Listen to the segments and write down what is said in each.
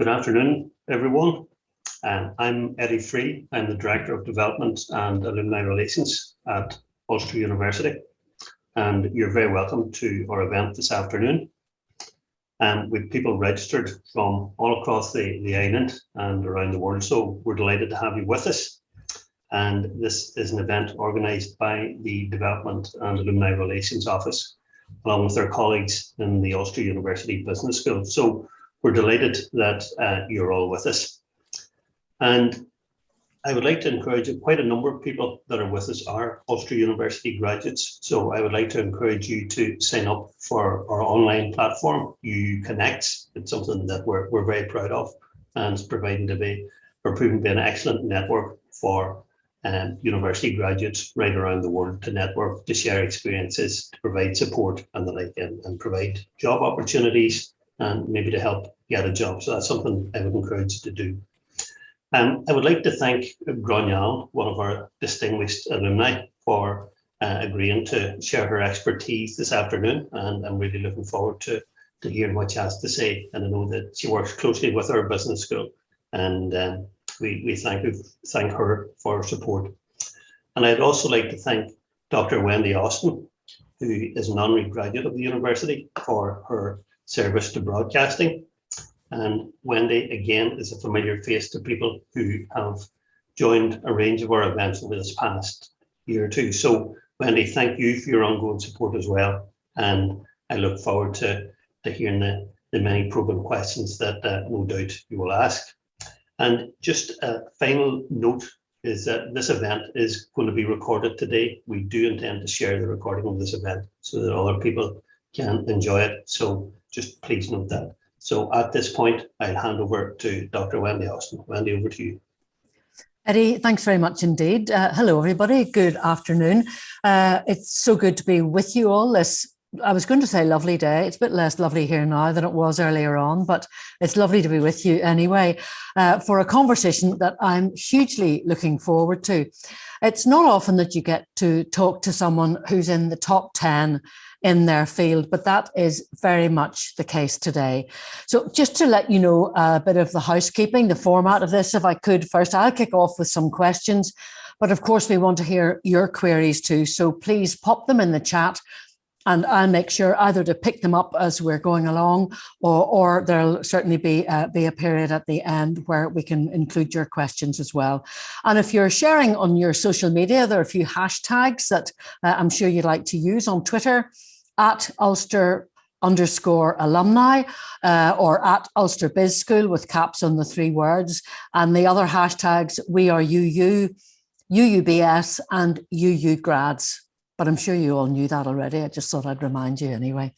Good afternoon, everyone. I'm Eddie Free. I'm the Director of Development and Alumni Relations at Ulster University, and you're very welcome to our event this afternoon. With people registered from all across the island and around the world, so we're delighted to have you with us. And this is an event organised by the Development and Alumni Relations Office, along with their colleagues in the Ulster University Business School. So we're delighted that you're all with us. And I would like to encourage quite a number of people that are with us are Ulster University graduates. So I would like to encourage you to sign up for our online platform, UU Connects. It's something that we're very proud of, and it's proving to be an excellent network for university graduates right around the world to network, to share experiences, to provide support and the like, and provide job opportunities and maybe to help get a job. So that's something I would encourage you to do. I would like to thank Gráinne Allen, one of our distinguished alumni, for agreeing to share her expertise this afternoon, and I'm really looking forward to hearing what she has to say. And I know that she works closely with our business school, and we thank her for her support. And I'd also like to thank Dr. Wendy Austin, who is an honorary graduate of the university, for her service to broadcasting. And Wendy, again, is a familiar face to people who have joined a range of our events over this past year or two. So Wendy, thank you for your ongoing support as well. And I look forward to hearing the many probing questions that no doubt you will ask. And just a final note is that this event is going to be recorded today. We do intend to share the recording of this event so that other people can enjoy it. So just please note that. So at this point, I'll hand over to Dr. Wendy Austin. Wendy, over to you. Eddie, thanks very much indeed. Hello, everybody. Good afternoon. It's so good to be with you all this, I was going to say lovely day. It's a bit less lovely here now than it was earlier on, but it's lovely to be with you anyway for a conversation that I'm hugely looking forward to. It's not often that you get to talk to someone who's in the top 10 in their field, but that is very much the case today. So just to let you know a bit of the housekeeping, the format of this, if I could first, I'll kick off with some questions, but of course we want to hear your queries too. So please pop them in the chat and I'll make sure either to pick them up as we're going along, or there'll certainly be a period at the end where we can include your questions as well. And if you're sharing on your social media, there are a few hashtags that I'm sure you'd like to use on Twitter, at Ulster_alumni or at Ulster Biz School with caps on the 3 words. And the other hashtags, we are UU, UUBS and UU grads. But I'm sure you all knew that already. I just thought I'd remind you anyway.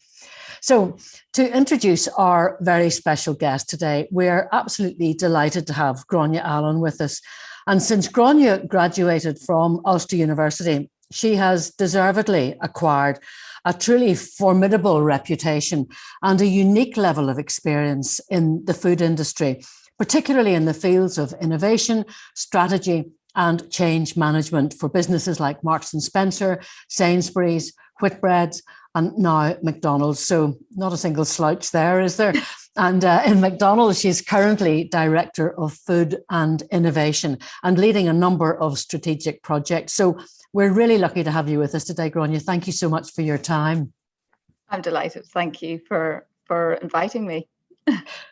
So to introduce our very special guest today, we're absolutely delighted to have Gráinne Allen with us. And since Gráinne graduated from Ulster University, she has deservedly acquired a truly formidable reputation and a unique level of experience in the food industry, particularly in the fields of innovation, strategy, and change management for businesses like Marks and Spencer, Sainsbury's, Whitbreads, and now McDonald's. So not a single slouch there, is there? And in McDonald's, she's currently Director of Food and Innovation and leading a number of strategic projects. So we're really lucky to have you with us today, Gráinne. Thank you so much for your time. I'm delighted. Thank you for inviting me.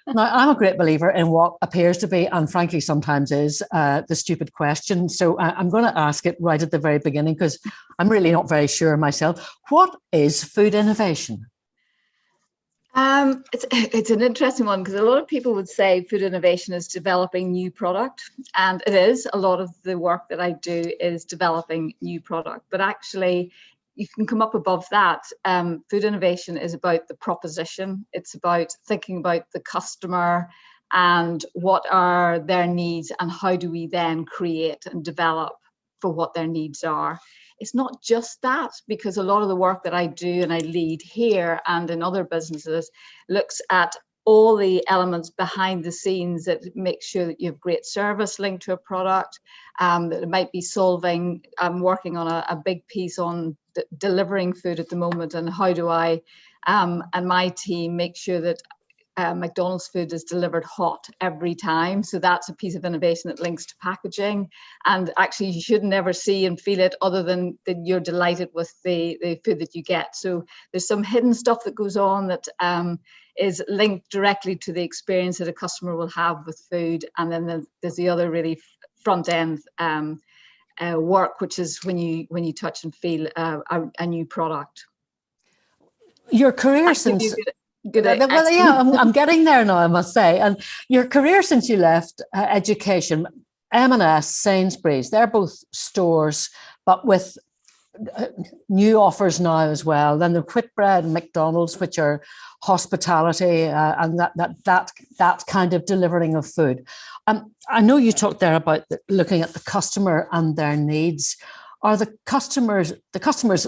Now, I'm a great believer in what appears to be, and frankly sometimes is, the stupid question. So I'm going to ask it right at the very beginning because I'm really not very sure myself. What is food innovation? It's an interesting one because a lot of people would say food innovation is developing new product, and it is. A lot of the work that I do is developing new product, but actually you can come up above that. Food innovation is about the proposition. It's about thinking about the customer and what are their needs and how do we then create and develop for what their needs are. It's not just that, because a lot of the work that I do and I lead here and in other businesses looks at all the elements behind the scenes that make sure that you have great service linked to a product, that it might be solving. I'm working on a big piece on delivering food at the moment, and how do I and my team make sure that McDonald's food is delivered hot every time. So that's a piece of innovation that links to packaging. And actually, you should never see and feel it other than that you're delighted with the food that you get. So there's some hidden stuff that goes on that is linked directly to the experience that a customer will have with food. And then there's the other really front end work, which is when you touch and feel a new product. Your career since I'm getting there now, I must say. And your career since you left education, M&S, Sainsbury's, they're both stores, but with new offers now as well. Then the Whitbread and McDonald's, which are hospitality and that kind of delivering of food. I know you talked there about looking at the customer and their needs. Are the customers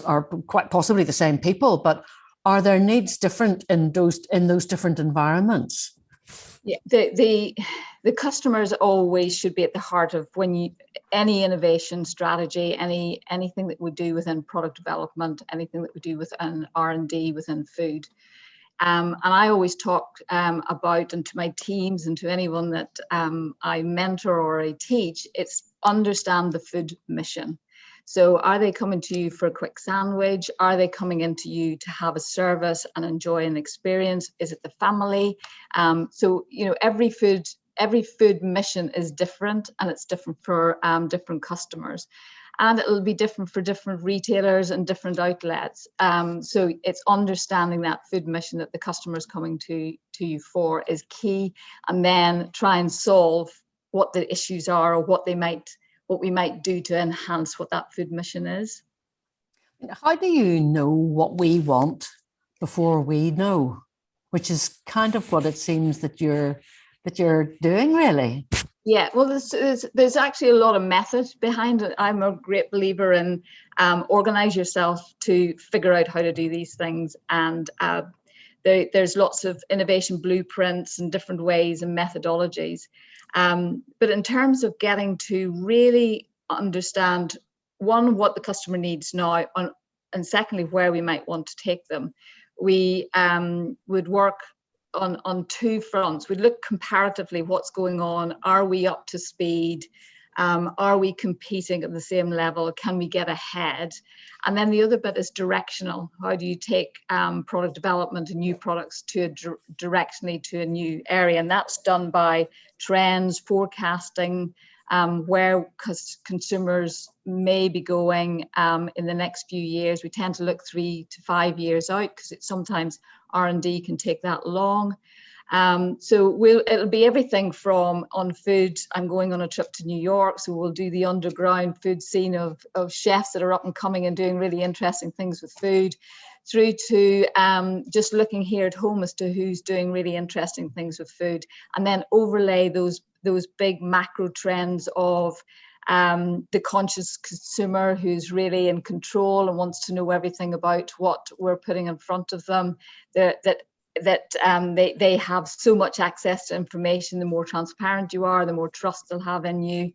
are quite possibly the same people, but are their needs different in those different environments? Yeah, the customers always should be at the heart of any innovation strategy, anything that we do within product development, anything that we do within R&D within food. And I always talk about, and to my teams and to anyone that I mentor or I teach, it's understand the food mission. So are they coming to you for a quick sandwich? Are they coming into you to have a service and enjoy an experience? Is it the family? So, every food mission is different, and it's different for different customers. And it'll be different for different retailers and different outlets. So it's understanding that food mission that the customer is coming to you for is key, and then try and solve what the issues are, or what we might do to enhance what that food mission is. How do you know what we want before we know? Which is kind of what it seems that you're doing, really. Yeah, well, there's actually a lot of method behind it. I'm a great believer in organize yourself to figure out how to do these things, and there's lots of innovation blueprints and different ways and methodologies. But in terms of getting to really understand, one, what the customer needs now, and secondly, where we might want to take them, we would work on two fronts. We'd look comparatively what's going on. Are we up to speed? Are we competing at the same level? Can we get ahead? And then the other bit is directional. How do you take product development and new products directionally to a new area? And that's done by trends, forecasting, where consumers may be going in the next few years. We tend to look 3 to 5 years out, because sometimes R&D can take that long. So it'll be everything from, on food, I'm going on a trip to New York, so we'll do the underground food scene of chefs that are up and coming and doing really interesting things with food, through to just looking here at home as to who's doing really interesting things with food, and then overlay those big macro trends of the conscious consumer who's really in control and wants to know everything about what we're putting in front of them, that they have so much access to information. The more transparent you are, the more trust they'll have in you,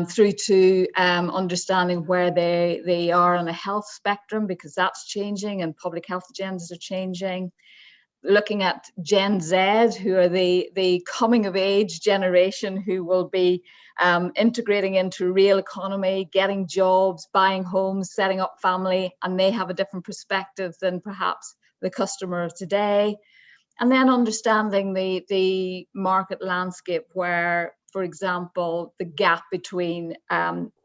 through to understanding where they are on a health spectrum, because that's changing and public health agendas are changing. Looking at Gen Z, who are the coming of age generation, who will be integrating into real economy, getting jobs, buying homes, setting up family, and they have a different perspective than perhaps the customer of today. And then understanding the market landscape, where, for example, the gap between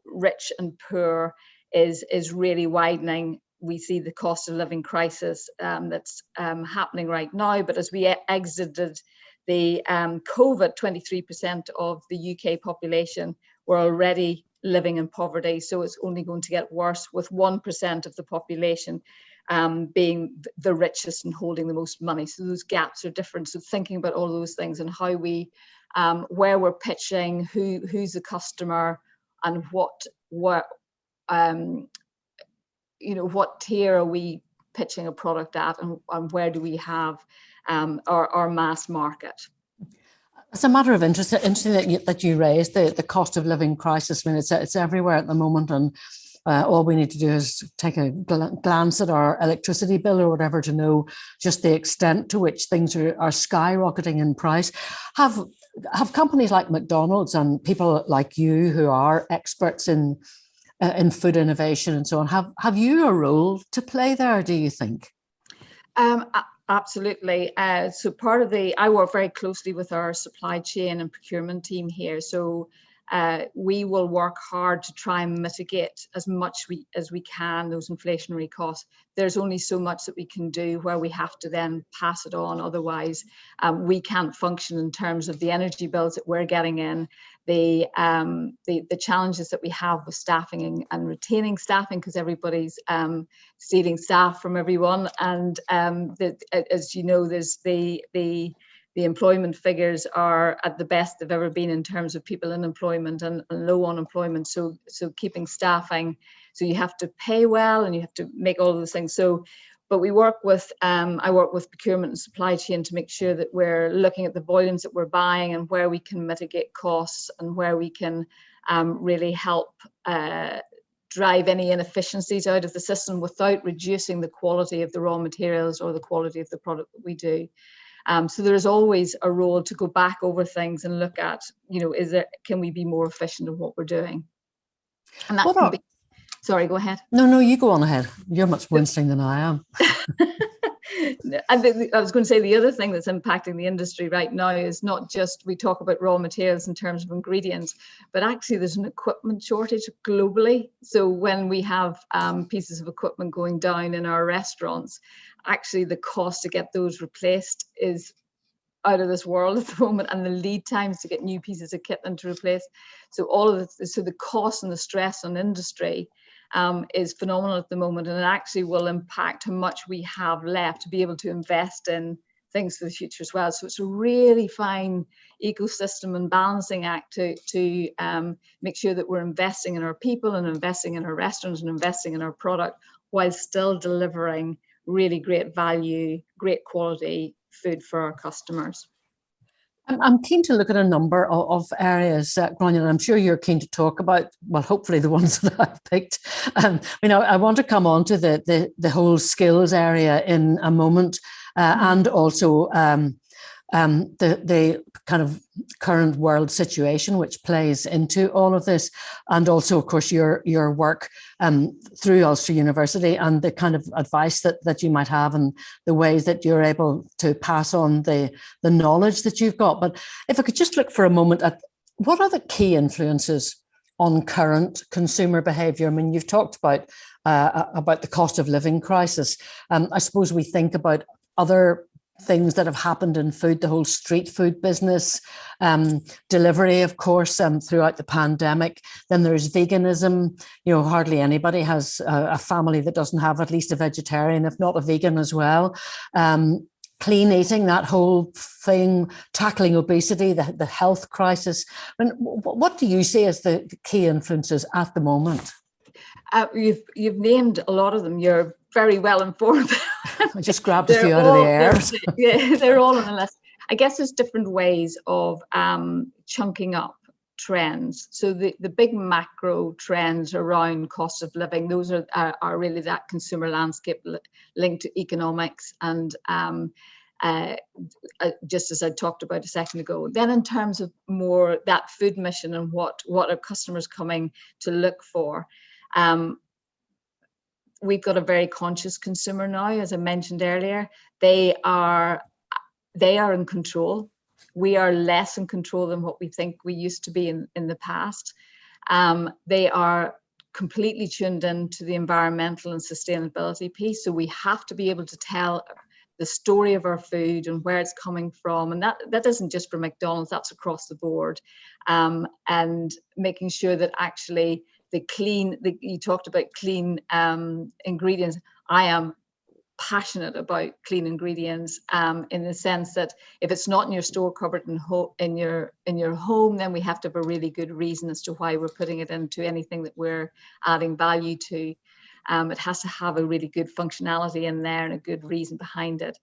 rich and poor is really widening. We see the cost of living crisis that's happening right now. But as we exited the COVID, 23% of the UK population were already living in poverty. So it's only going to get worse, with 1% of the population being the richest and holding the most money. So those gaps are different. So thinking about all those things and how we, where we're pitching, who's the customer, and what tier are we pitching a product at, and where do we have our mass market. It's a matter of interesting that you raised the cost of living crisis. I mean, it's everywhere at the moment, and All we need to do is take a glance at our electricity bill or whatever to know just the extent to which things are skyrocketing in price. Have companies like McDonald's and people like you who are experts in food innovation and so on, have you a role to play there, do you think? Absolutely. So I work very closely with our supply chain and procurement team here. So we will work hard to try and mitigate as much as we can those inflationary costs. There's only so much that we can do where we have to then pass it on. Otherwise, we can't function in terms of the energy bills that we're getting in, the challenges that we have with staffing and retaining staffing, because everybody's stealing staff from everyone. And as you know, there's the employment figures are at the best they've ever been in terms of people in employment and low unemployment. So keeping staffing, so you have to pay well and you have to make all of those things. But we work with, I work with procurement and supply chain to make sure that we're looking at the volumes that we're buying and where we can mitigate costs and where we can really help drive any inefficiencies out of the system without reducing the quality of the raw materials or the quality of the product that we do. So there's always a role to go back over things and look at, can we be more efficient in what we're doing? And that can be, sorry, go ahead. No, you go on ahead. You're much more interesting than I am. I was going to say the other thing that's impacting the industry right now is not just we talk about raw materials in terms of ingredients, but actually there's an equipment shortage globally. So when we have pieces of equipment going down in our restaurants, actually the cost to get those replaced is out of this world at the moment, and the lead times to get new pieces of kit and to replace. So all of this, so the cost and the stress on industry is phenomenal at the moment, and it actually will impact how much we have left to be able to invest in things for the future as well. So it's a really fine ecosystem and balancing act to make sure that we're investing in our people and investing in our restaurants and investing in our product while still delivering really great value, great quality food for our customers. I'm keen to look at a number of areas, Gráinne, and I'm sure you're keen to talk about, well, hopefully the ones that I've picked. I want to come on to the whole skills area in a moment, and also the kind of current world situation which plays into all of this, and also, of course, your work through Ulster University and the kind of advice that you might have and the ways that you're able to pass on the knowledge that you've got. But if I could just look for a moment at what are the key influences on current consumer behaviour. I mean, you've talked about the cost of living crisis. I suppose we think about other things that have happened in food, the whole street food business, delivery, of course, throughout the pandemic. Then there's veganism. Hardly anybody has a family that doesn't have at least a vegetarian, if not a vegan as well. Clean eating, that whole thing, tackling obesity, the health crisis. I mean, what do you see as the key influences at the moment? You've named a lot of them. You're very well informed. I just grabbed a few out of the air. Yeah, they're all on the list. I guess there's different ways of chunking up trends. So the big macro trends around cost of living, those are really that consumer landscape linked to economics and just as I talked about a second ago. Then in terms of more that food mission and what are customers coming to look for, we've got a very conscious consumer now, as I mentioned earlier. They are in control. We are less in control than what we think we used to be in the past. They are completely tuned into the environmental and sustainability piece. So we have to be able to tell the story of our food and where it's coming from. And that isn't just for McDonald's, that's across the board. And making sure that actually you talked about clean ingredients. I am passionate about clean ingredients in the sense that if it's not in your store cupboard in your home, then we have to have a really good reason as to why we're putting it into anything that we're adding value to. It has to have a really good functionality in there and a good reason behind it.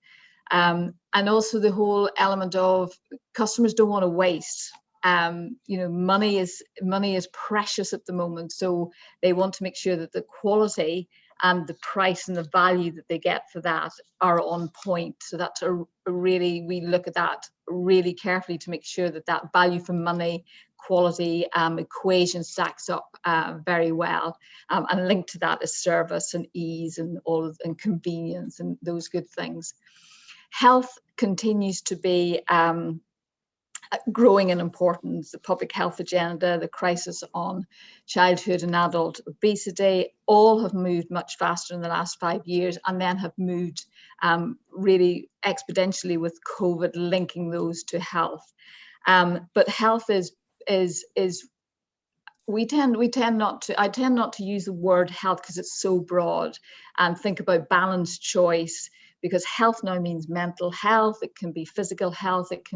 And also the whole element of customers don't want to waste. money is precious at the moment, so they want to make sure that the quality and the price and the value that they get for that are on point. So that's we look at that really carefully to make sure that that value for money quality equation stacks up very well, and linked to that is service and ease and and convenience and those good things. Health continues to be growing in importance. The public health agenda, the crisis on childhood and adult obesity, all have moved much faster in the last 5 years, and then have moved really exponentially with COVID, linking those to health. But health I tend not to use the word health because it's so broad, and think about balanced choice, because health now means mental health. It can be physical health. It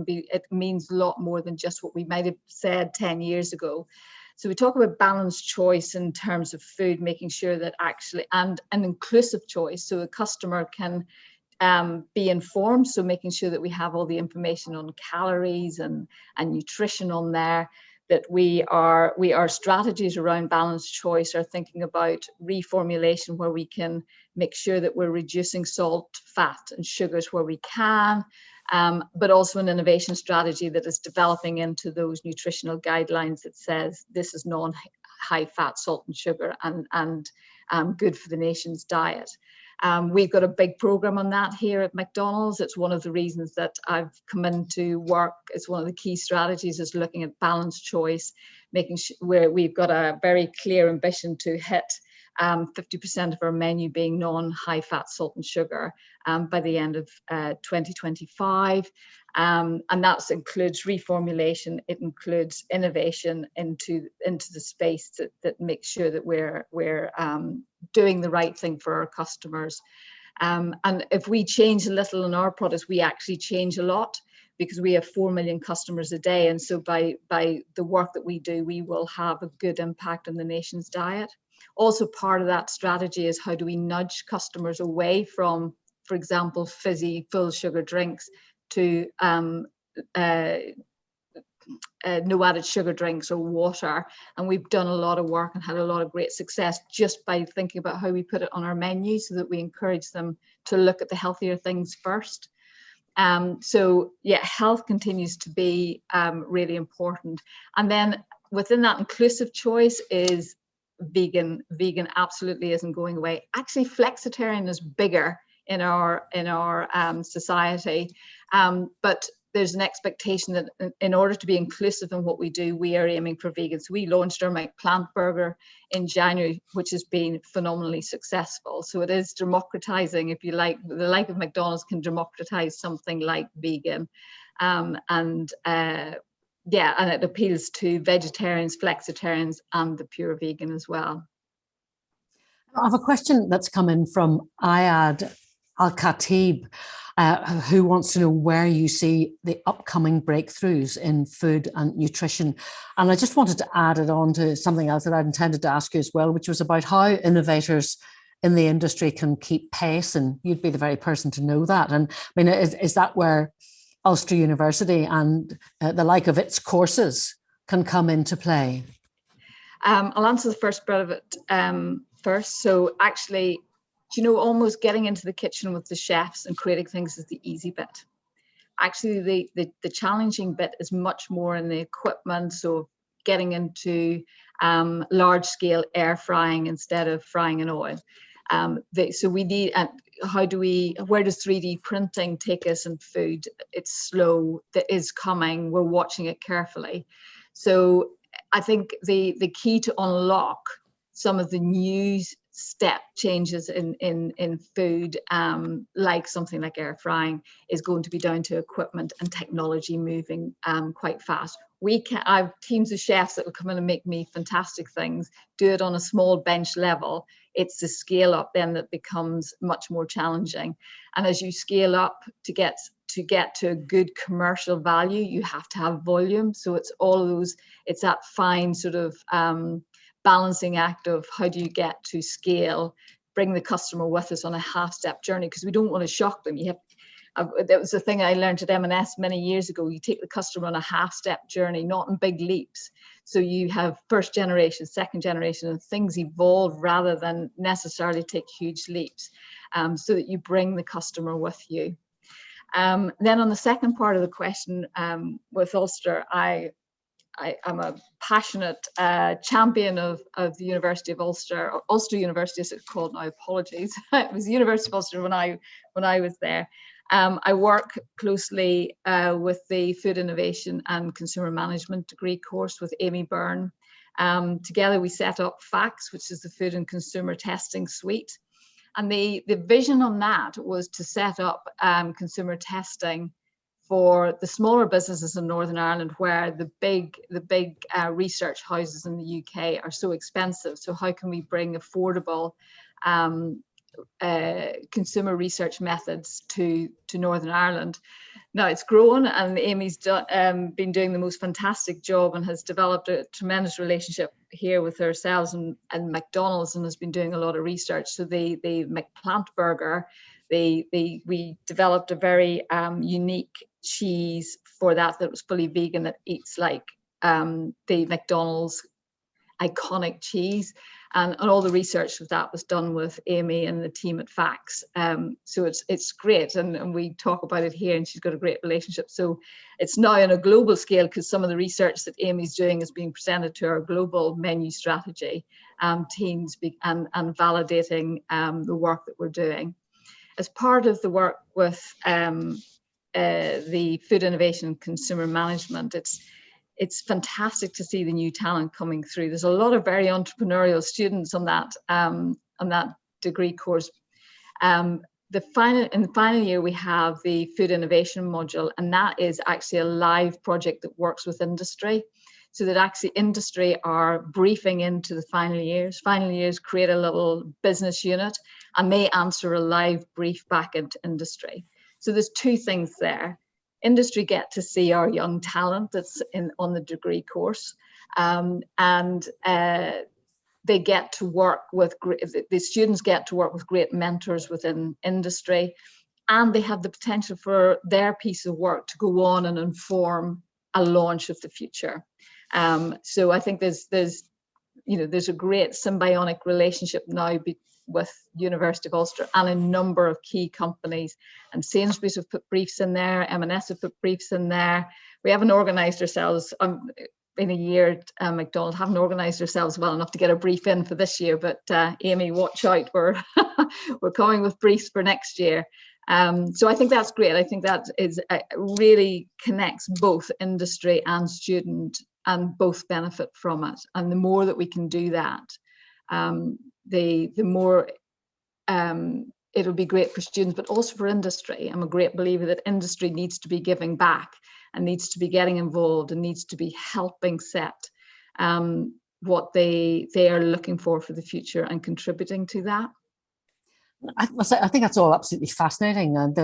means a lot more than just what we might have said 10 years ago. So we talk about balanced choice in terms of food, making sure that actually, and an inclusive choice, so a customer can be informed. So making sure that we have all the information on calories and nutrition on there, that our strategies around balanced choice are thinking about reformulation, where we can make sure that we're reducing salt, fat and sugars where we can, but also an innovation strategy that is developing into those nutritional guidelines that says this is non-high fat, salt and sugar, and good for the nation's diet. We've got a big program on that here at McDonald's. It's one of the reasons that I've come into work. It's one of the key strategies is looking at balanced choice, making sure where we've got a very clear ambition to hit 50% of our menu being non-high fat, salt and sugar by the end of 2025. And that includes reformulation. It includes innovation into the space that makes sure that we're doing the right thing for our customers. And if we change a little in our products, we actually change a lot, because we have 4 million customers a day. And so by the work that we do, we will have a good impact on the nation's diet. Also, part of that strategy is how do we nudge customers away from, for example, fizzy, full sugar drinks to no added sugar drinks or water. And we've done a lot of work and had a lot of great success just by thinking about how we put it on our menu, so that we encourage them to look at the healthier things first. So yeah, health continues to be really important. And then within that inclusive choice is vegan. Vegan absolutely isn't going away. Actually, flexitarian is bigger in our society, but there's an expectation that in order to be inclusive in what we do, we are aiming for vegan. So we launched our McPlant Burger in January, which has been phenomenally successful. So it is democratizing, if you like, the like of McDonald's can democratize something like vegan. And it appeals to vegetarians, flexitarians, and the pure vegan as well. I have a question that's come in from Ayad Al-Khatib, who wants to know where you see the upcoming breakthroughs in food and nutrition. And I just wanted to add it on to something else that I'd intended to ask you as well, which was about how innovators in the industry can keep pace, and you'd be the very person to know that. And I mean, is that where Ulster University and the like of its courses can come into play? I'll answer the first bit of it first. So actually, almost getting into the kitchen with the chefs and creating things is the easy bit. Actually, the challenging bit is much more in the equipment. So getting into large scale air frying instead of frying in oil. So we need, where does 3D printing take us in food? It's slow, that is coming, we're watching it carefully. So I think the key to unlock some of the new step changes in food, like something like air frying, is going to be down to equipment and technology moving quite fast. I have teams of chefs that will come in and make me fantastic things, do it on a small bench level. It's the scale up then that becomes much more challenging. And as you scale up to get to a good commercial value, you have to have volume. So it's all of those, it's that fine sort of balancing act of how do you get to scale, bring the customer with us on a half-step journey, because we don't want to shock them. that was the thing I learned at M&S many years ago. You take the customer on a half-step journey, not in big leaps. So you have first generation, second generation, and things evolve rather than necessarily take huge leaps, so that you bring the customer with you. Then on the second part of the question, with Ulster, I'm a passionate champion of the University of Ulster, or Ulster University as it's called now, apologies. It was the University of Ulster when I was there. I work closely with the Food Innovation and Consumer Management degree course with Amy Byrne. Together we set up FACS, which is the Food and Consumer Testing Suite. And the vision on that was to set up consumer testing for the smaller businesses in Northern Ireland, where the big research houses in the UK are so expensive. So how can we bring affordable consumer research methods to Northern Ireland? Now it's grown, and Amy's been doing the most fantastic job and has developed a tremendous relationship here with ourselves and McDonald's, and has been doing a lot of research. So the McPlant burger, we developed a very unique cheese for that was fully vegan, that eats like the McDonald's iconic cheese, and all the research of that was done with Amy and the team at FACS. So it's great, and we talk about it here, and she's got a great relationship. So it's now on a global scale, because some of the research that Amy's doing is being presented to our global menu strategy teams and validating the work that we're doing. As part of the work with the Food Innovation and Consumer Management, it's fantastic to see the new talent coming through. There's a lot of very entrepreneurial students on that degree course. In the final year, we have the Food Innovation module, and that is actually a live project that works with industry. So that actually industry are briefing into the final years. Final years create a little business unit, and they answer a live brief back into industry. So there's two things there. Industry get to see our young talent that's on the degree course, and they get to work with the students get to work with great mentors within industry, and they have the potential for their piece of work to go on and inform a launch of the future. So I think there's a great symbiotic relationship now with University of Ulster and a number of key companies, and Sainsbury's have put briefs in there, M&S have put briefs in there. We haven't organised ourselves in a year at McDonald's, haven't organised ourselves well enough to get a brief in for this year, but Amy, watch out, we're coming with briefs for next year. So I think that's great. I think that is really connects both industry and student, and both benefit from it. And the more that we can do that, the more it'll be great for students, but also for industry. I'm a great believer that industry needs to be giving back and needs to be getting involved and needs to be helping set what they are looking for the future and contributing to that. I think that's all absolutely fascinating, and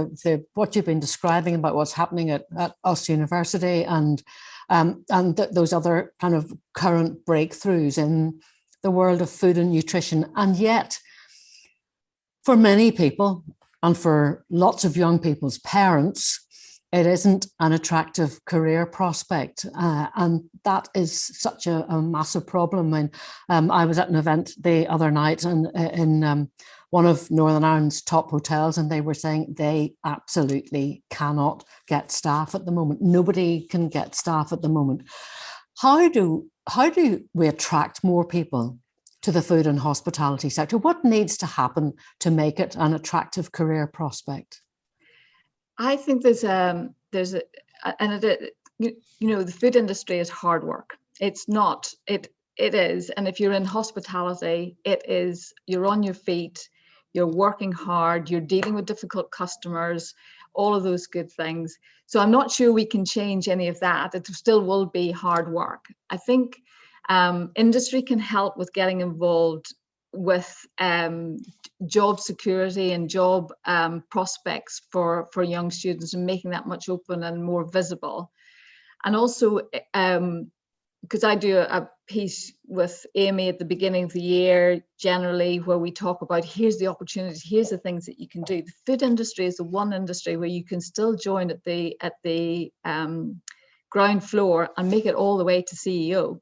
what you've been describing about what's happening at Ulster University and those other kind of current breakthroughs in the world of food and nutrition. And yet, for many people, and for lots of young people's parents, it isn't an attractive career prospect. And that is such a massive problem. And I was at an event the other night in one of Northern Ireland's top hotels, and they were saying they absolutely cannot get staff at the moment. Nobody can get staff at the moment. How do we attract more people to the food and hospitality sector? What needs to happen to make it an attractive career prospect? I think the food industry is hard work. It's not, it is. And if you're in hospitality, you're on your feet, you're working hard, you're dealing with difficult customers, all of those good things. So I'm not sure we can change any of that. It still will be hard work. I think industry can help with getting involved with job security and job prospects for young students, and making that much open and more visible. And also because I do a piece with Amy at the beginning of the year, generally, where we talk about here's the opportunities, here's the things that you can do. The food industry is the one industry where you can still join at the ground floor and make it all the way to CEO.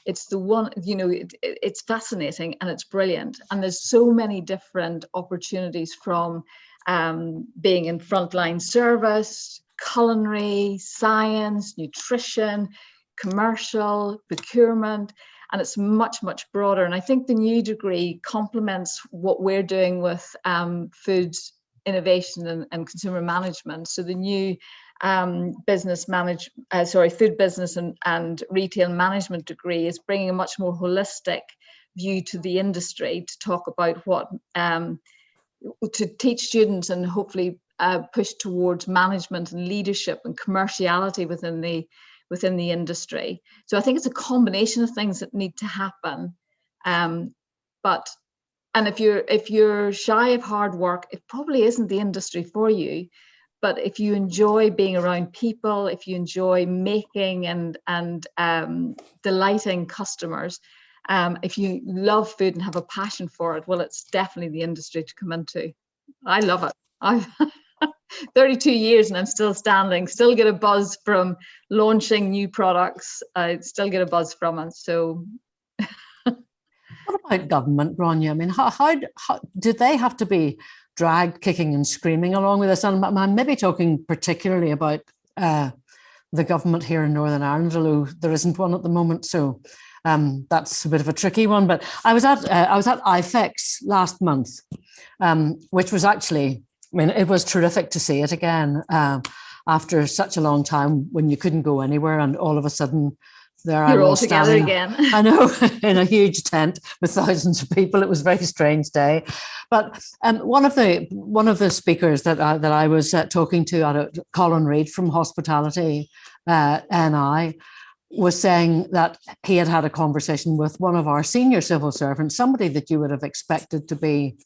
It's the one, it's fascinating and it's brilliant. And there's so many different opportunities, from being in frontline service, culinary, science, nutrition, commercial, procurement, and it's much, much broader. And I think the new degree complements what we're doing with food innovation and consumer management. So the new food business and retail management degree is bringing a much more holistic view to the industry, to talk about what to teach students and hopefully push towards management and leadership and commerciality within the industry. So I think it's a combination of things that need to happen. And if you're shy of hard work, it probably isn't the industry for you. But if you enjoy being around people, if you enjoy making and delighting customers, if you love food and have a passion for it, well, it's definitely the industry to come into. I love it. I've 32 years and I'm still standing, still get a buzz from launching new products. I still get a buzz from it. So what about government, Gráinne? I mean, how did they have to be dragged kicking and screaming along with this? And I'm maybe talking particularly about the government here in Northern Ireland, although there isn't one at the moment. So that's a bit of a tricky one. But I was at IFEX last month, which was actually, I mean, it was terrific to see it again after such a long time when you couldn't go anywhere, and all of a sudden there you're I was all together standing, again. I know, in a huge tent with thousands of people. It was a very strange day. But one of the speakers that I was talking to, Colin Reid from Hospitality NI, was saying that he had a conversation with one of our senior civil servants, somebody that you would have expected to be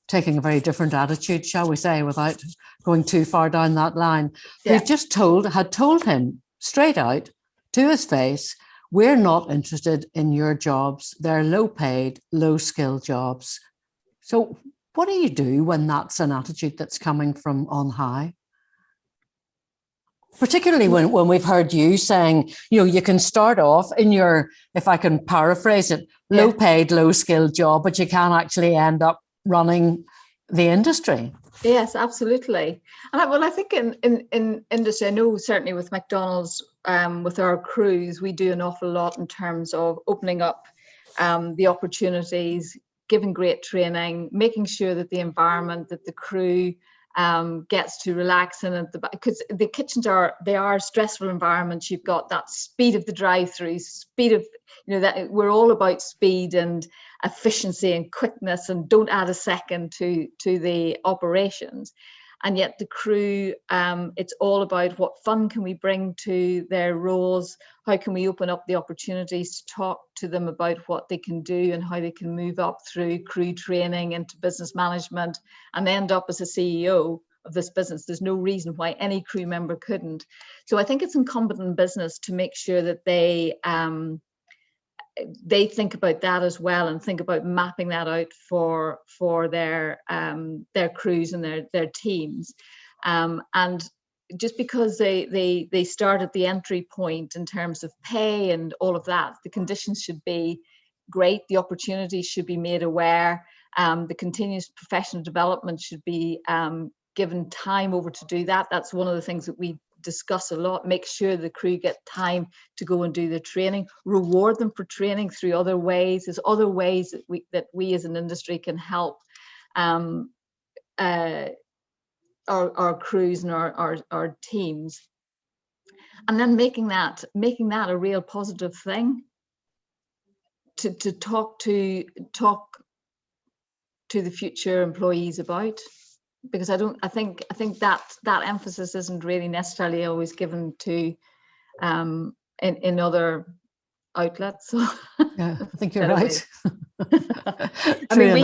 taking a very different attitude, shall we say, without going too far down that line, yeah. who had told him straight out to his face, we're not interested in your jobs. They're low paid, low skill jobs. So what do you do when that's an attitude that's coming from on high? Particularly when we've heard you saying, you can start off in your, if I can paraphrase it, low paid, low skilled job, but you can actually end up running the industry. Yes, absolutely. And I think in industry, I know certainly with McDonald's, with our crews, we do an awful lot in terms of opening up the opportunities, giving great training, making sure that the environment, that the crew gets to relax in it, because the kitchens are stressful environments. You've got that speed of the drive-through, speed of, that we're all about speed and efficiency and quickness, and don't add a second to the operations. And yet the crew, it's all about what fun can we bring to their roles, how can we open up the opportunities to talk to them about what they can do and how they can move up through crew training into business management and end up as a CEO of this business. There's no reason why any crew member couldn't. So I think it's incumbent in business to make sure that they think about that as well, and think about mapping that out for their crews and their teams. And just because they start at the entry point in terms of pay and all of that, the conditions should be great. The opportunities should be made aware. The continuous professional development should be given time over to do that. That's one of the things that we discuss a lot. Make sure the crew get time to go and do the training, reward them for training through other ways. There's other ways that we as an industry can help our crews and our teams, and then making that a real positive thing to talk to the future employees about. Because I think that emphasis isn't really necessarily always given to in other outlets. So yeah, I think you're right. I mean, we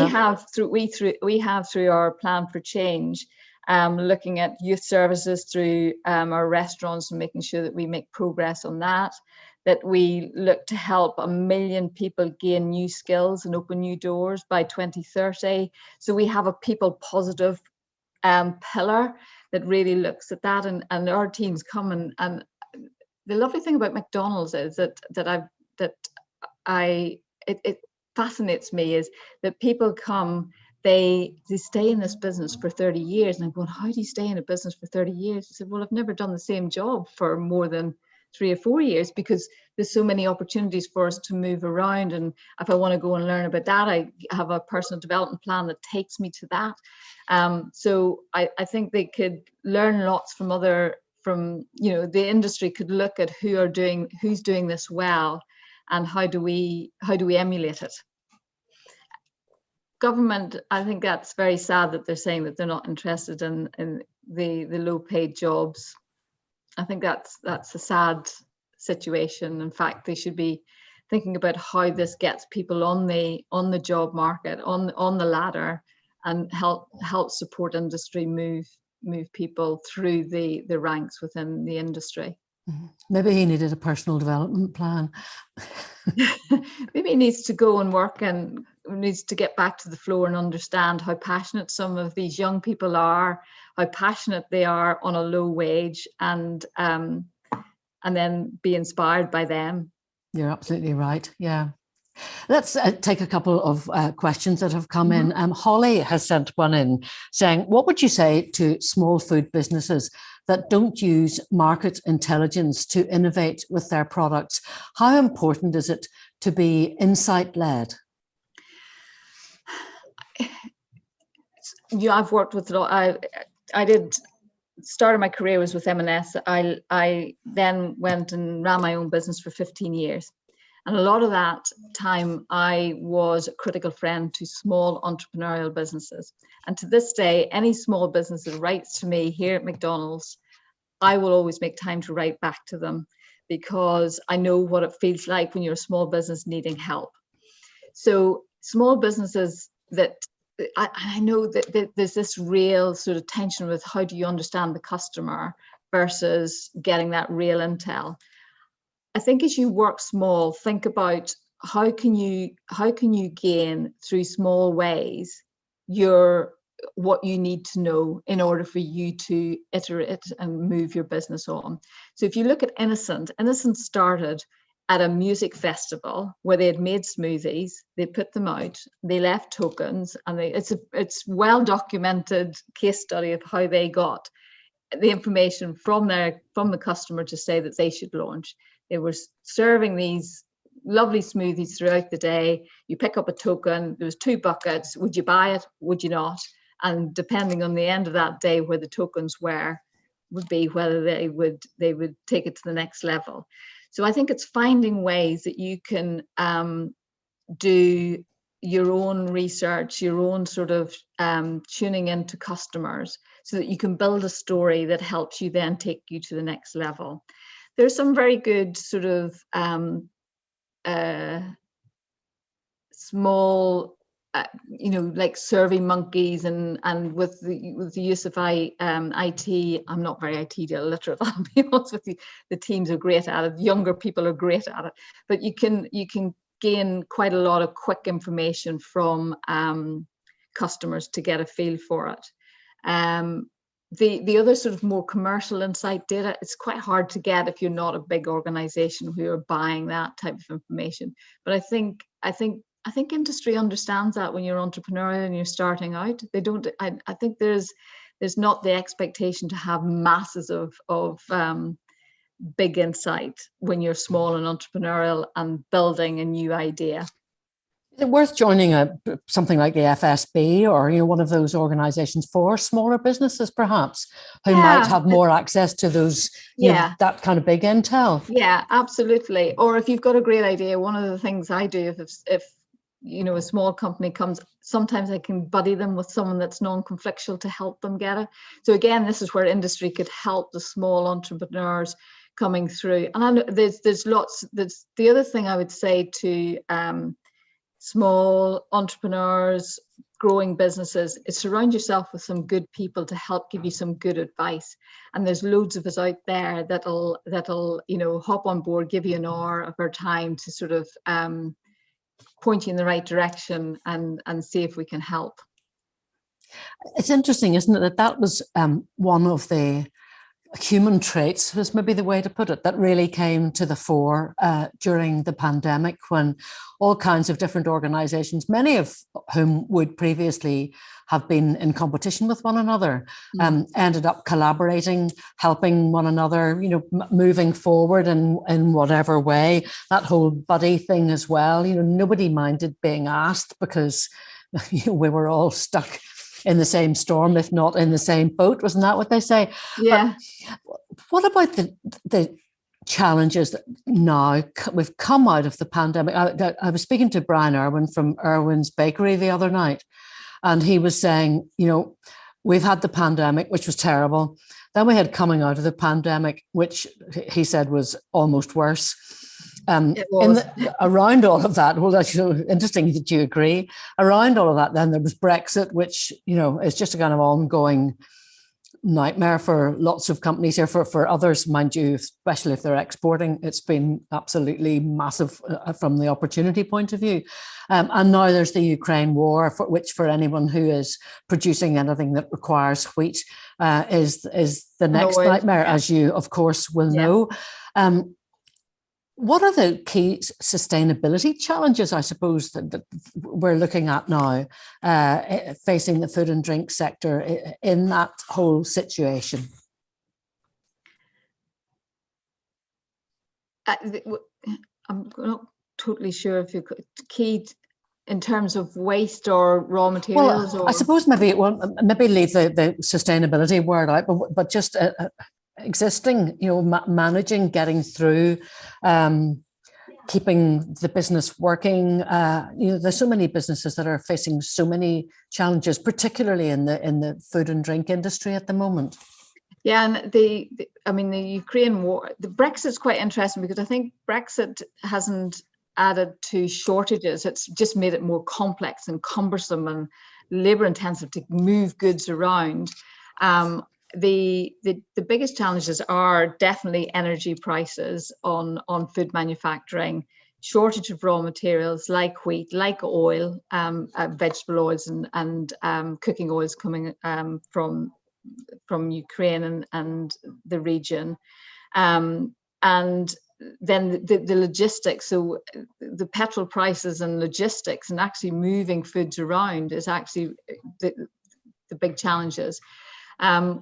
have through our plan for change, looking at youth services through our restaurants and making sure that we make progress on that. that we look to help 1 million people gain new skills and open new doors by 2030. So we have a people positive pillar that really looks at that, and our teams come and the lovely thing about McDonald's is it fascinates me is that people come, they stay in this business for 30 years, and I'm going, how do you stay in a business for 30 years? I said, well, I've never done the same job for more than 3 or 4 years, because there's so many opportunities for us to move around, and if I want to go and learn about that, I have a personal development plan that takes me to that. So I think they could learn lots from the industry could look at who's doing this well, and how do we emulate it. Government, I think that's very sad that they're saying that they're not interested in the low paid jobs. I think that's a sad situation. In fact, they should be thinking about how this gets people on the job market, on the ladder, and help support industry move people through the ranks within the industry. Maybe he needed a personal development plan. Maybe he needs to go and work and needs to get back to the floor and understand how passionate some of these young people are, how passionate they are on a low wage, and then be inspired by them. You're absolutely right. Yeah. Let's take a couple of questions that have come in. Holly has sent one in saying, what would you say to small food businesses that don't use market intelligence to innovate with their products? How important is it to be insight-led? Yeah, I've worked with a lot. I did started my career was with M&S. I then went and ran my own business for 15 years. And a lot of that time, I was a critical friend to small entrepreneurial businesses. And to this day, any small business that writes to me here at McDonald's, I will always make time to write back to them, because I know what it feels like when you're a small business needing help. So small businesses that I know that there's this real sort of tension with how do you understand the customer versus getting that real intel. I think as you work small, think about how can you gain through small ways what you need to know in order for you to iterate and move your business on. So if you look at Innocent started at a music festival where they had made smoothies, they put them out, they left tokens, and it's well documented case study of how they got the information from the customer to say that they should launch. They were serving these lovely smoothies throughout the day. You pick up a token, there was 2 buckets. Would you buy it? Would you not? And depending on the end of that day where the tokens were, would be whether they would take it to the next level. So I think it's finding ways that you can do your own research, your own sort of tuning into customers, so that you can build a story that helps you then take you to the next level. There's some very good sort of small, like Survey Monkeys and with the use of IT. I'm not very IT literate, I'll be honest with you. The teams are great at it. Younger people are great at it, but you can gain quite a lot of quick information from customers to get a feel for it. The other sort of more commercial insight data, it's quite hard to get if you're not a big organization who are buying that type of information. But I think industry understands that when you're entrepreneurial and you're starting out. They don't. I think there's not the expectation to have masses of big insight when you're small and entrepreneurial and building a new idea. Is it worth joining something like the FSB or one of those organisations for smaller businesses, perhaps, who might have more access to those, that kind of big intel? Yeah, absolutely. Or if you've got a great idea, one of the things I do if a small company comes, sometimes I can buddy them with someone that's non-conflictual to help them get it. So again, this is where industry could help the small entrepreneurs coming through. And I know there's lots. There's the other thing I would say to small entrepreneurs, growing businesses is surround yourself with some good people to help give you some good advice. And there's loads of us out there that'll hop on board, give you an hour of their time to sort of point you in the right direction and see if we can help. It's interesting, isn't it, that was one of the human traits, was maybe the way to put it, that really came to the fore during the pandemic, when all kinds of different organizations, many of whom would previously have been in competition with one another, ended up collaborating, helping one another, moving forward in whatever way. That whole buddy thing as well, nobody minded being asked, because we were all stuck in the same storm, if not in the same boat. Wasn't that what they say? Yeah. But what about the challenges that now we've come out of the pandemic? I was speaking to Brian Irwin from Irwin's Bakery the other night, and he was saying, we've had the pandemic, which was terrible. Then we had coming out of the pandemic, which he said was almost worse. Around all of that, well, that's interesting that you agree. Around all of that, then there was Brexit, which is just a kind of ongoing nightmare for lots of companies here. For others, mind you, especially if they're exporting, it's been absolutely massive from the opportunity point of view. And now there's the Ukraine war, which for anyone who is producing anything that requires wheat is the next nightmare, as you of course will know. What are the key sustainability challenges, I suppose, that we're looking at now facing the food and drink sector in that whole situation? I'm not totally sure if you could key in terms of waste or raw materials. Well, I suppose maybe leave the sustainability word out, but just existing, managing, getting through, keeping the business working. There's so many businesses that are facing so many challenges, particularly in the food and drink industry at the moment. Yeah, and the Ukraine war, the Brexit's quite interesting, because I think Brexit hasn't added to shortages. It's just made it more complex and cumbersome and labor intensive to move goods around. The biggest challenges are definitely energy prices on food manufacturing, shortage of raw materials like wheat, like oil, vegetable oils and cooking oils coming from Ukraine and the region, and then the logistics. So the petrol prices and logistics and actually moving foods around is actually the big challenges.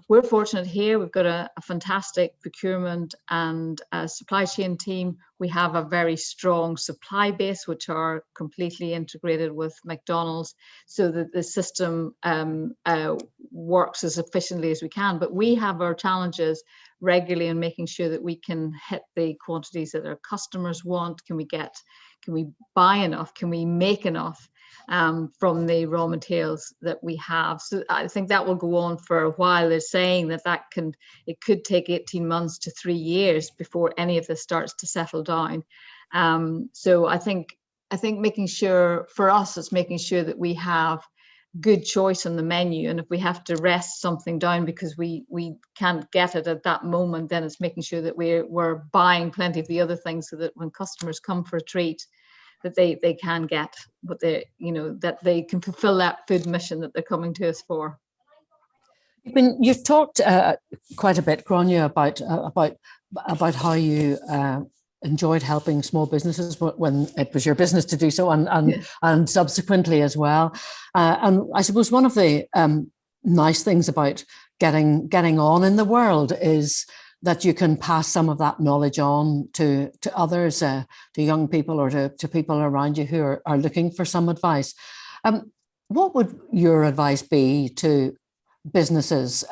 We're fortunate here. We've got a fantastic procurement and supply chain team. We have a very strong supply base, which are completely integrated with McDonald's, so that the system works as efficiently as we can. But we have our challenges regularly in making sure that we can hit the quantities that our customers want. Can we buy enough? Can we make enough? From the raw materials that we have. So I think that will go on for a while. They're saying that it could take 18 months to 3 years before any of this starts to settle down. So I think making sure, for us, it's making sure that we have good choice on the menu. And if we have to rest something down because we can't get it at that moment, then it's making sure that we're buying plenty of the other things, so that when customers come for a treat, that they can get what that they can fulfill that food mission that they're coming to us for. You've talked quite a bit, Gráinne, about how you enjoyed helping small businesses when it was your business to do so, and subsequently as well. And I suppose one of the nice things about getting on in the world is that you can pass some of that knowledge on to others, to young people, or to people around you who are looking for some advice. What would your advice be to businesses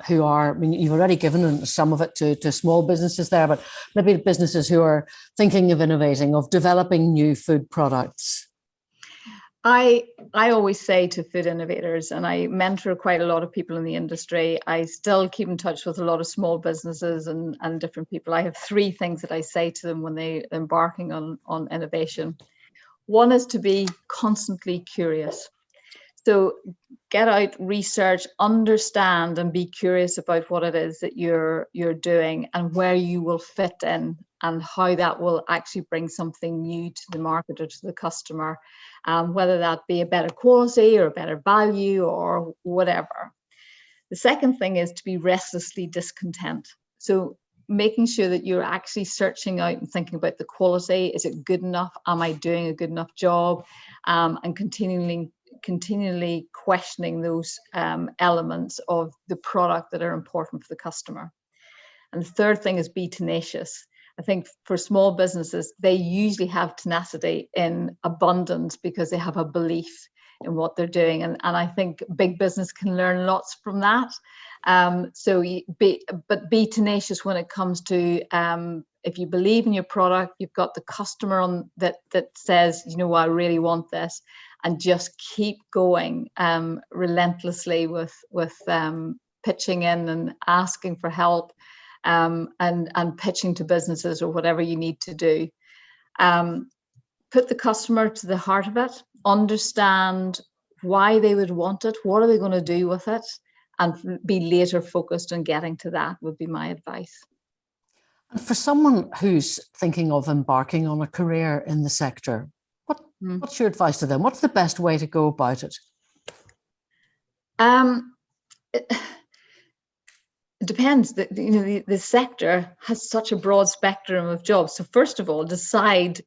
who are, you've already given some of it to small businesses there, but maybe businesses who are thinking of innovating, of developing new food products? I always say to food innovators, and I mentor quite a lot of people in the industry, I still keep in touch with a lot of small businesses and different people. I have 3 things that I say to them when they're embarking on innovation. One is to be constantly curious. So get out, research, understand, and be curious about what it is that you're doing and where you will fit in and how that will actually bring something new to the market or to the customer, whether that be a better quality or a better value or whatever. The second thing is to be restlessly discontent. So making sure that you're actually searching out and thinking about the quality. Is it good enough? Am I doing a good enough job? And continually questioning those elements of the product that are important for the customer. And the third thing is be tenacious. I think for small businesses, they usually have tenacity in abundance because they have a belief in what they're doing. And I think big business can learn lots from that. But be tenacious when it comes to if you believe in your product, you've got the customer on that says, you know, I really want this, and just keep going relentlessly with pitching in and asking for help, and pitching to businesses or whatever you need to do. Put the customer to the heart of it, understand why they would want it, what are they going to do with it, and be laser focused on getting to that would be my advice. And for someone who's thinking of embarking on a career in the sector, what's your advice to them? What's the best way to go about it? It depends. The sector has such a broad spectrum of jobs. So first of all, decide,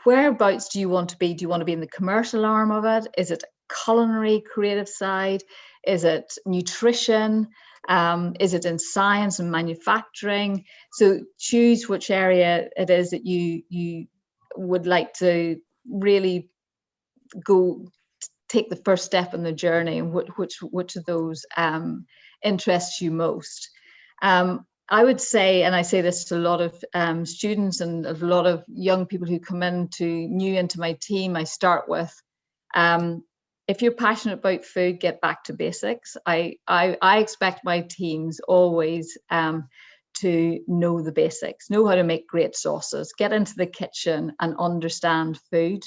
whereabouts do you want to be? Do you want to be in the commercial arm of it? Is it culinary, creative side? Is it nutrition? Is it in science and manufacturing? So choose which area it is that you would like to really go take the first step in the journey, and which of those interests you most. I would say, and I say this to a lot of students and a lot of young people who come into my team, I start with, if you're passionate about food, get back to basics. I expect my teams always to know the basics, know how to make great sauces, get into the kitchen and understand food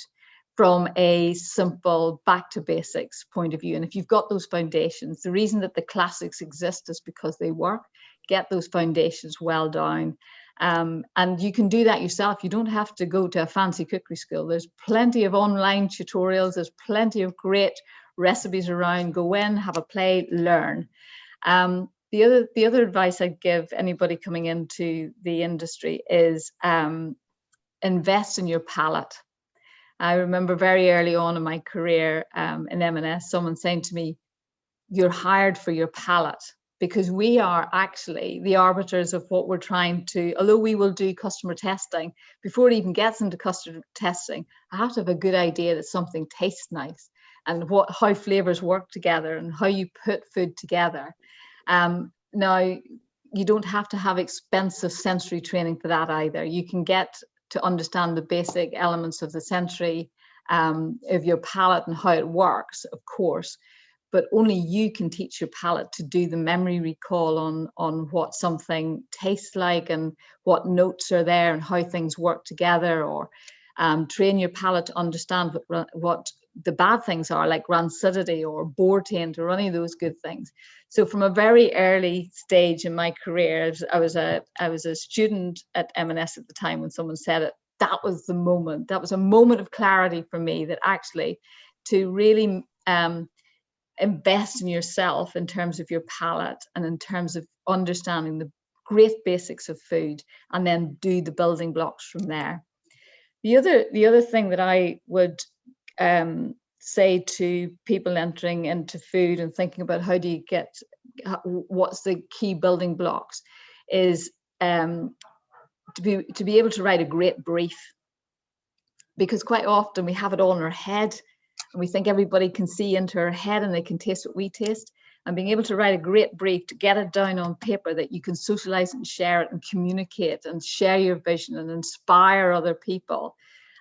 from a simple back to basics point of view. And if you've got those foundations, the reason that the classics exist is because they work. Get those foundations well down. And you can do that yourself. You don't have to go to a fancy cookery school. There's plenty of online tutorials. There's plenty of great recipes around. Go in, have a play, learn. The other advice I'd give anybody coming into the industry is invest in your palate. I remember very early on in my career in M&S, someone saying to me, "You're hired for your palate." Because we are actually the arbiters of what we're trying to, although we will do customer testing, before it even gets into customer testing, I have to have a good idea that something tastes nice and how flavors work together and how you put food together. Now, you don't have to have expensive sensory training for that either. You can get to understand the basic elements of the sensory of your palate and how it works, of course. But only you can teach your palate to do the memory recall on what something tastes like and what notes are there and how things work together, or train your palate to understand what the bad things are, like rancidity or boar taint or any of those good things. So from a very early stage in my career, I was a student at M&S at the time when someone said it. That was the moment. That was a moment of clarity for me, that actually to really invest in yourself in terms of your palate and in terms of understanding the great basics of food, and then do the building blocks from there. The other thing that I would say to people entering into food and thinking about how do you what's the key building blocks is to be able to write a great brief, because quite often we have it all in our head. And we think everybody can see into our head and they can taste what we taste. And being able to write a great brief, to get it down on paper that you can socialize and share it and communicate and share your vision and inspire other people,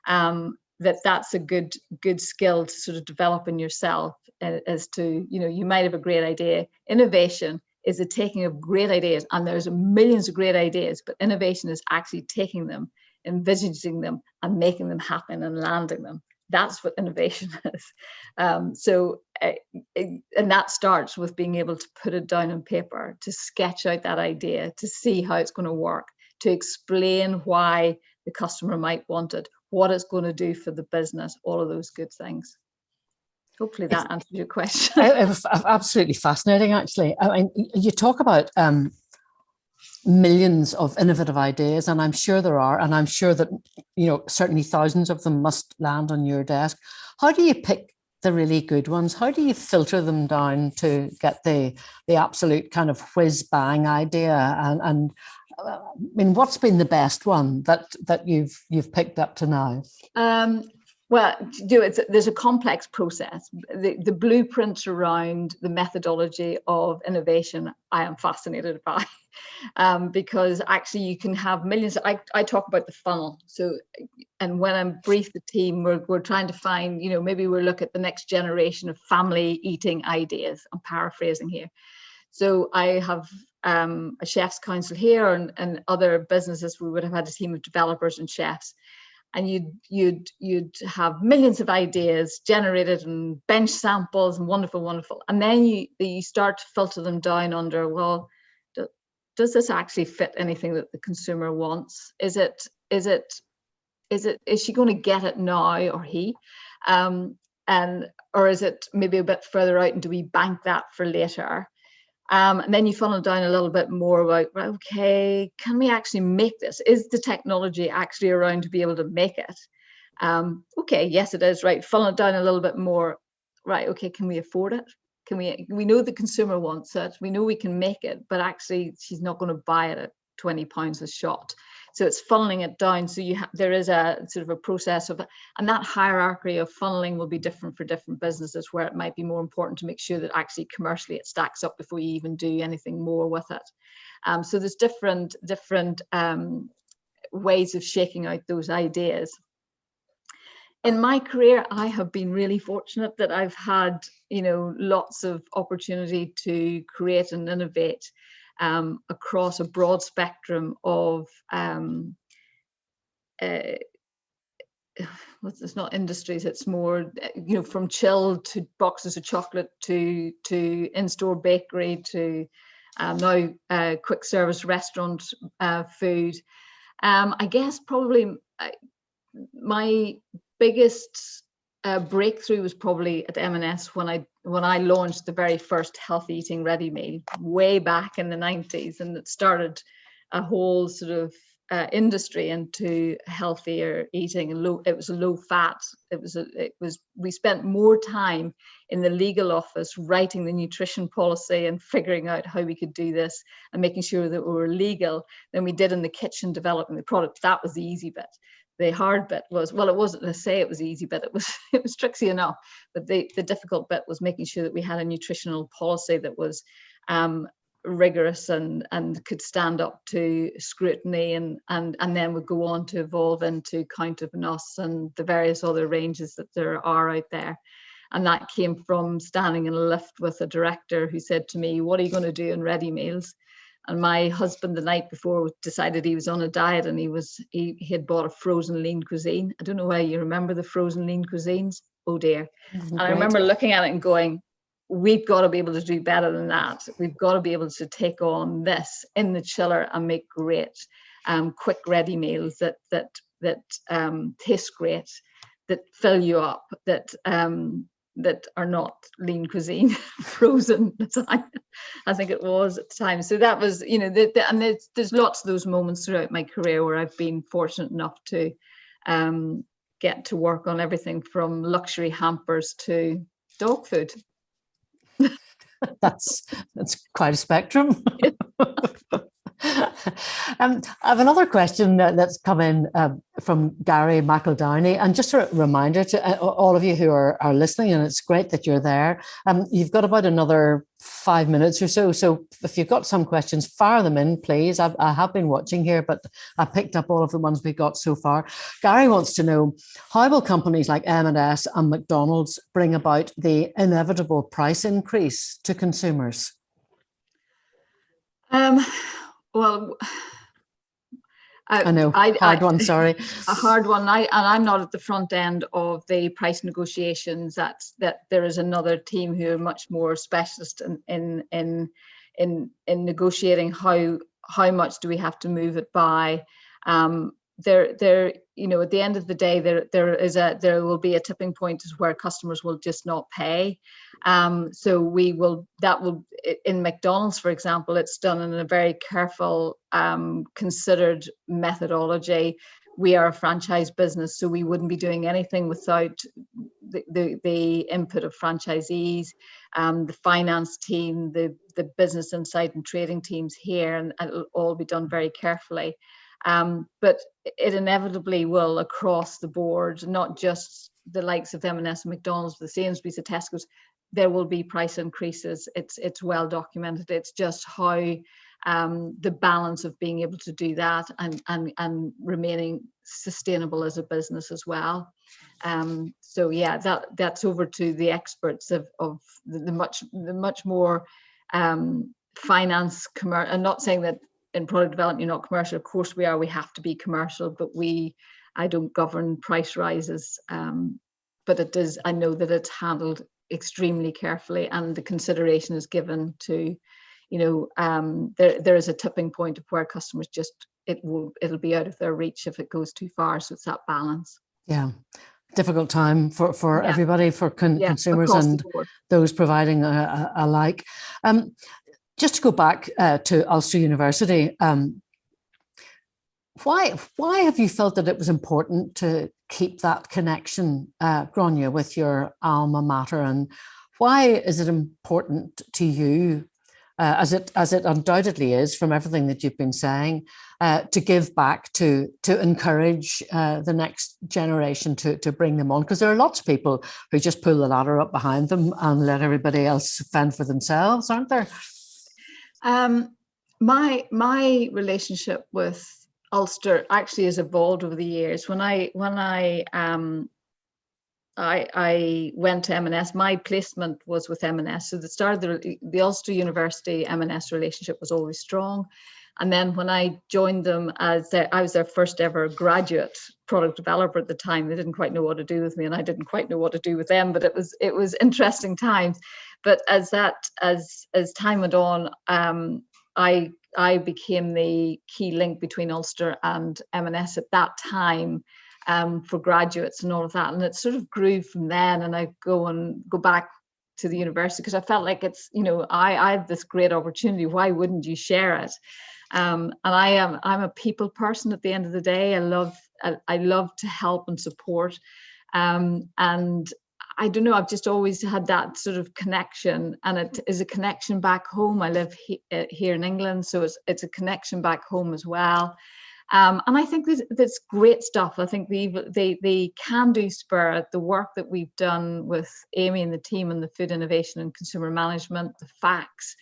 that's a good skill to sort of develop in yourself, as to, you might have a great idea. Innovation is the taking of great ideas, and there's millions of great ideas, but innovation is actually taking them, envisaging them and making them happen and landing them. That's what innovation is. And that starts with being able to put it down on paper, to sketch out that idea, to see how it's going to work, to explain why the customer might want it, what it's going to do for the business, all of those good things. Hopefully that answers your question. Absolutely fascinating, actually. I mean, you talk about millions of innovative ideas, and I'm sure there are, and I'm sure that, you know, certainly thousands of them must land on your desk. How do you pick the really good ones? How do you filter them down to get the absolute kind of whiz bang idea? And I mean, what's been the best one that you've picked up to now? Well, there's a complex process. The blueprints around the methodology of innovation, I am fascinated by, because actually you can have millions. I talk about the funnel. So, and when I brief the team, we're trying to find, you know, maybe we'll look at the next generation of family eating ideas. I'm paraphrasing here. So I have a chef's council here, and other businesses, we would have had a team of developers and chefs. And you'd have millions of ideas generated and bench samples and wonderful. And then you start to filter them down under, well, does this actually fit anything that the consumer wants? Is she going to get it now, or he? Or is it maybe a bit further out, and do we bank that for later? And then you funnel down a little bit more about, okay, can we actually make this? Is the technology actually around to be able to make it? Okay, yes, it is, right. Funnel it down a little bit more, right? Okay, can we afford it? We know the consumer wants it. We know we can make it, but actually she's not going to buy it at £20 a shot. So it's funneling it down. So there is a sort of a process of, and that hierarchy of funneling will be different for different businesses, where it might be more important to make sure that actually commercially it stacks up before you even do anything more with it. So there's different ways of shaking out those ideas. In my career, I have been really fortunate that I've had, you know, lots of opportunity to create and innovate across a broad spectrum of it's not industries, it's more, you know, from chilled to boxes of chocolate to in-store bakery to now quick service restaurant food. I guess probably my biggest breakthrough was probably at M&S when I launched the very first healthy eating ready meal way back in the 90s, and it started a whole sort of industry into healthier eating, and it was a low fat. We spent more time in the legal office writing the nutrition policy and figuring out how we could do this and making sure that we were legal than we did in the kitchen developing the product. That was the easy bit. The hard bit was, well, it wasn't to say it was easy, but it was tricksy enough. But the difficult bit was making sure that we had a nutritional policy that was rigorous and could stand up to scrutiny, and then would go on to evolve into Count of Nuss and the various other ranges that there are out there. And that came from standing in a lift with a director who said to me, "What are you going to do in ready meals?" And my husband the night before decided he was on a diet, and he had bought a frozen lean cuisine. I don't know why you remember the frozen lean cuisines. Oh dear. And I remember looking at it and going, we've got to be able to do better than that. We've got to be able to take on this in the chiller and make great quick ready meals that taste great, that fill you up, that are not lean cuisine, frozen. I think it was at the time. So that was, you know, and there's lots of those moments throughout my career where I've been fortunate enough to get to work on everything from luxury hampers to dog food. That's quite a spectrum. I have another question that's come in from Gary McEldowney, and just a reminder to all of you who are listening, and it's great that you're there. You've got about another 5 minutes or so. So if you've got some questions, fire them in, please. I have been watching here, but I picked up all of the ones we got so far. Gary wants to know, how will companies like M&S and McDonald's bring about the inevitable price increase to consumers? Well, I know, hard one, sorry. A hard one. I'm not at the front end of the price negotiations. That there is another team who are much more specialist in negotiating how much do we have to move it by. There, you know, at the end of the day, there will be a tipping point where customers will just not pay. So in McDonald's, for example, it's done in a very careful, considered methodology. We are a franchise business, so we wouldn't be doing anything without the input of franchisees, the finance team, the business insight and trading teams here, and it'll all be done very carefully. But it inevitably will across the board, not just the likes of M&S and McDonald's, the Sainsbury's, the Tesco's. There will be price increases. It's well documented. It's just how the balance of being able to do that and remaining sustainable as a business as well. So yeah, that's over to the experts of the much more finance commercial. I'm not saying that in product development you're not commercial. Of course we are. We have to be commercial, but I don't govern price rises. But it is. I know that it's handled extremely carefully, and the consideration is given to, you know, there is a tipping point of where customers it'll be out of their reach if it goes too far. So it's that balance. Yeah, difficult time for everybody, for consumers and those providing alike. Just to go back to Ulster University, why have you felt that it was important to keep that connection, Gráinne, with your alma mater, and why is it important to you, as it undoubtedly is from everything that you've been saying, to give back, to encourage the next generation to bring them on? Because there are lots of people who just pull the ladder up behind them and let everybody else fend for themselves, aren't there? My relationship with Ulster actually has evolved over the years. When I went to M&S, my placement was with M&S. So the start of the Ulster University M&S relationship was always strong. And then when I joined them I was their first ever graduate product developer at the time. They didn't quite know what to do with me, and I didn't quite know what to do with them. But it was interesting times. But as time went on, I became the key link between Ulster and M&S at that time, for graduates and all of that. And it sort of grew from then. And I go back to the university because I felt like it's, you know, I have this great opportunity. Why wouldn't you share it? And I'm a people person at the end of the day. I love to help and support. And I don't know, I've just always had that sort of connection, and it is a connection back home. I live here in England, so it's a connection back home as well. And I think that's great stuff. I think the can-do spirit, the work that we've done with Amy and the team and the food innovation and consumer management, the facts,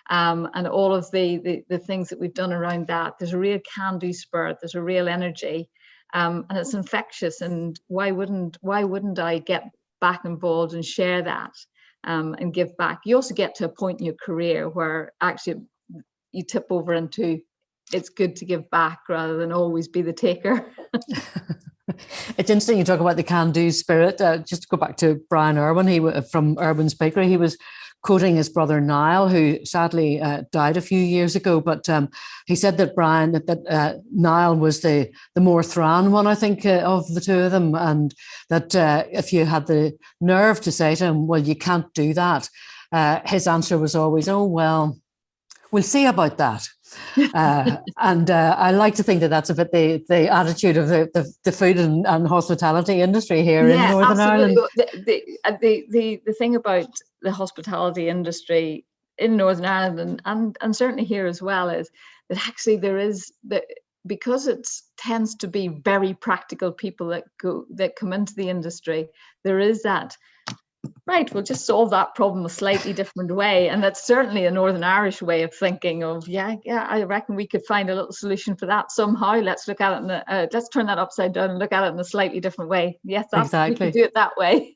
and all of the things that we've done around that, there's a real can-do spirit, there's a real energy, and it's infectious. And why wouldn't I get back involved and share that, and give back? You also get to a point in your career where actually you tip over into it's good to give back rather than always be the taker. It's interesting you talk about the can-do spirit. Just to go back to Brian Irwin, from Irwin's Bakery, he was quoting his brother Niall, who sadly died a few years ago. But he said that Niall was the more thrawn one, I think, of the two of them, and that if you had the nerve to say to him, "Well, you can't do that," his answer was always, "Oh well, we'll see about that." And I like to think that that's a bit the attitude of the food and hospitality industry here in Northern Ireland. The thing about the hospitality industry in Northern Ireland and certainly here as well is that actually there is because it tends to be very practical people that come into the industry. There is that. Right, we'll just solve that problem a slightly different way. And that's certainly a Northern Irish way of thinking of, I reckon we could find a little solution for that somehow. Let's look at it, let's turn that upside down and look at it in a slightly different way. Yes, exactly. We can do it that way.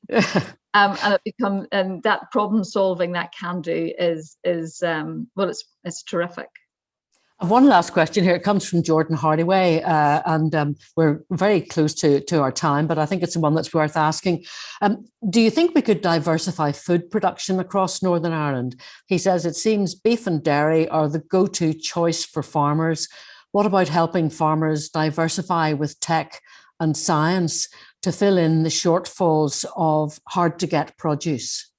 And that problem solving, that can do is it's terrific. One last question here. It comes from Jordan Hardyway, and we're very close to our time, but I think it's the one that's worth asking. Do you think we could diversify food production across Northern Ireland? He says it seems beef and dairy are the go-to choice for farmers. What about helping farmers diversify with tech and science to fill in the shortfalls of hard-to-get produce?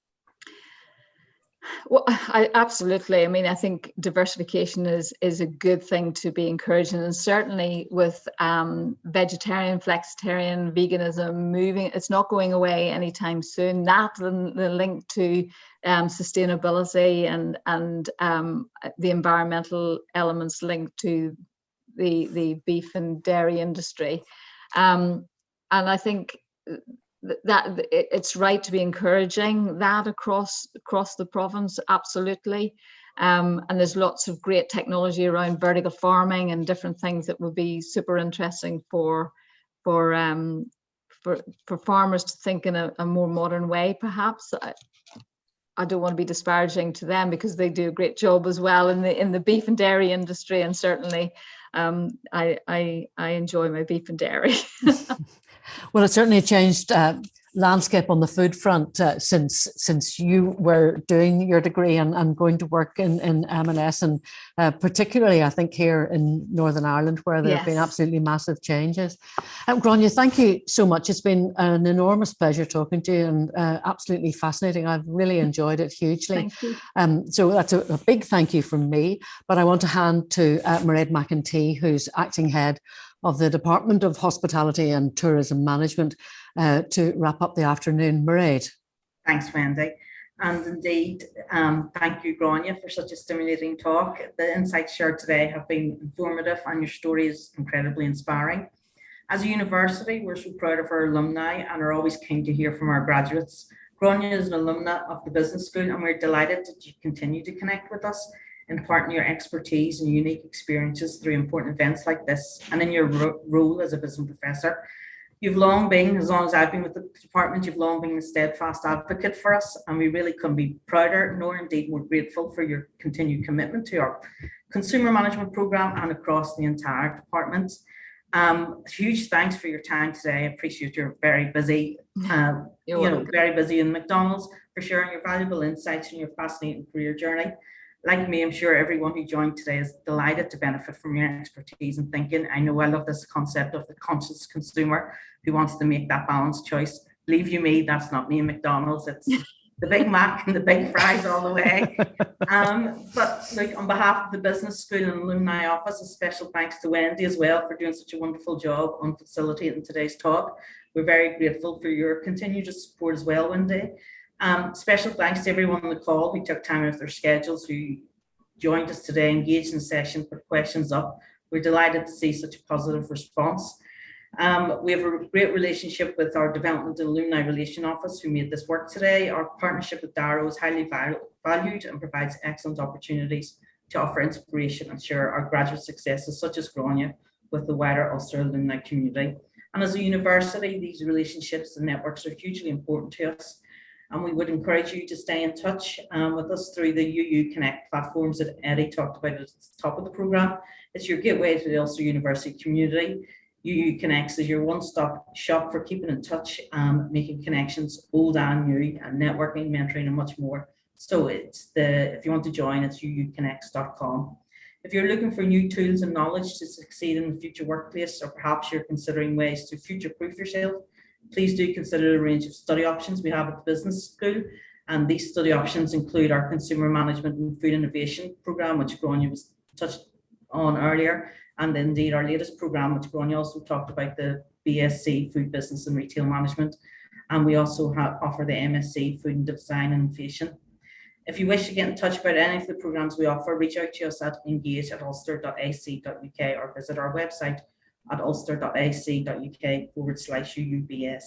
Well, absolutely. I mean, I think diversification is a good thing to be encouraging, and certainly with vegetarian, flexitarian, veganism moving, it's not going away anytime soon. That and the link to sustainability and the environmental elements linked to the beef and dairy industry, and I think that it's right to be encouraging that across the province, absolutely. And there's lots of great technology around vertical farming and different things that would be super interesting for farmers to think in a more modern way, perhaps. I don't want to be disparaging to them because they do a great job as well in the beef and dairy industry, and certainly I enjoy my beef and dairy. Well, it certainly changed landscape on the food front since you were doing your degree and going to work in M&S, and particularly I think here in Northern Ireland, where there have been absolutely massive changes. Gráinne, thank you so much. It's been an enormous pleasure talking to you, and absolutely fascinating. I've really enjoyed it hugely. Thank you. So that's a big thank you from me, but I want to hand to Mairead McEntee, who's acting head of the Department of Hospitality and Tourism Management, to wrap up the afternoon. Mairead. Thanks, Wendy. And indeed, thank you, Gráinne, for such a stimulating talk. The insights shared today have been informative, and your story is incredibly inspiring. As a university, we're so proud of our alumni and are always keen to hear from our graduates. Gráinne is an alumna of the business school, and we're delighted that you continue to connect with us, imparting your expertise and unique experiences through important events like this, and in your role as a business professor. You've long been, as long as I've been with the department, you've long been a steadfast advocate for us, and we really couldn't be prouder, nor indeed more grateful for your continued commitment to our consumer management programme and across the entire department. Huge thanks for your time today. I appreciate you're very busy, very busy in McDonald's, for sharing your valuable insights and your fascinating career journey. Like me, I'm sure everyone who joined today is delighted to benefit from your expertise and thinking. I know I love this concept of the conscious consumer who wants to make that balanced choice. Believe you me, that's not me in McDonald's. It's the Big Mac and the big fries all the way. But like, on behalf of the business school and alumni office, a special thanks to Wendy as well for doing such a wonderful job on facilitating today's talk. We're very grateful for your continued support as well, Wendy. Special thanks to everyone on the call who took time out of their schedules, who joined us today, engaged in the session, put questions up. We're delighted to see such a positive response. We have a great relationship with our Development and Alumni Relation Office, who made this work today. Our partnership with Darrow is highly valued and provides excellent opportunities to offer inspiration and share our graduate successes, such as Gráinne, with the wider Ulster alumni community. And as a university, these relationships and networks are hugely important to us. And we would encourage you to stay in touch with us through the UU Connect platforms that Eddie talked about at the top of the programme. It's your gateway to the Ulster University community. UU Connects is your one-stop shop for keeping in touch, making connections, old and new, and networking, mentoring, and much more. So if you want to join, it's uuconnects.com. If you're looking for new tools and knowledge to succeed in the future workplace, or perhaps you're considering ways to future-proof yourself, please do consider the range of study options we have at the business school. And these study options include our Consumer Management and Food Innovation programme, which Gráinne was touched on earlier, and indeed our latest programme, which Gráinne also talked about, the BSc Food Business and Retail Management. And we also offer the MSc Food and Design and Innovation. If you wish to get in touch about any of the programmes we offer, reach out to us at engage@ulster.ac.uk or visit our website at ulster.ac.uk/UUBS.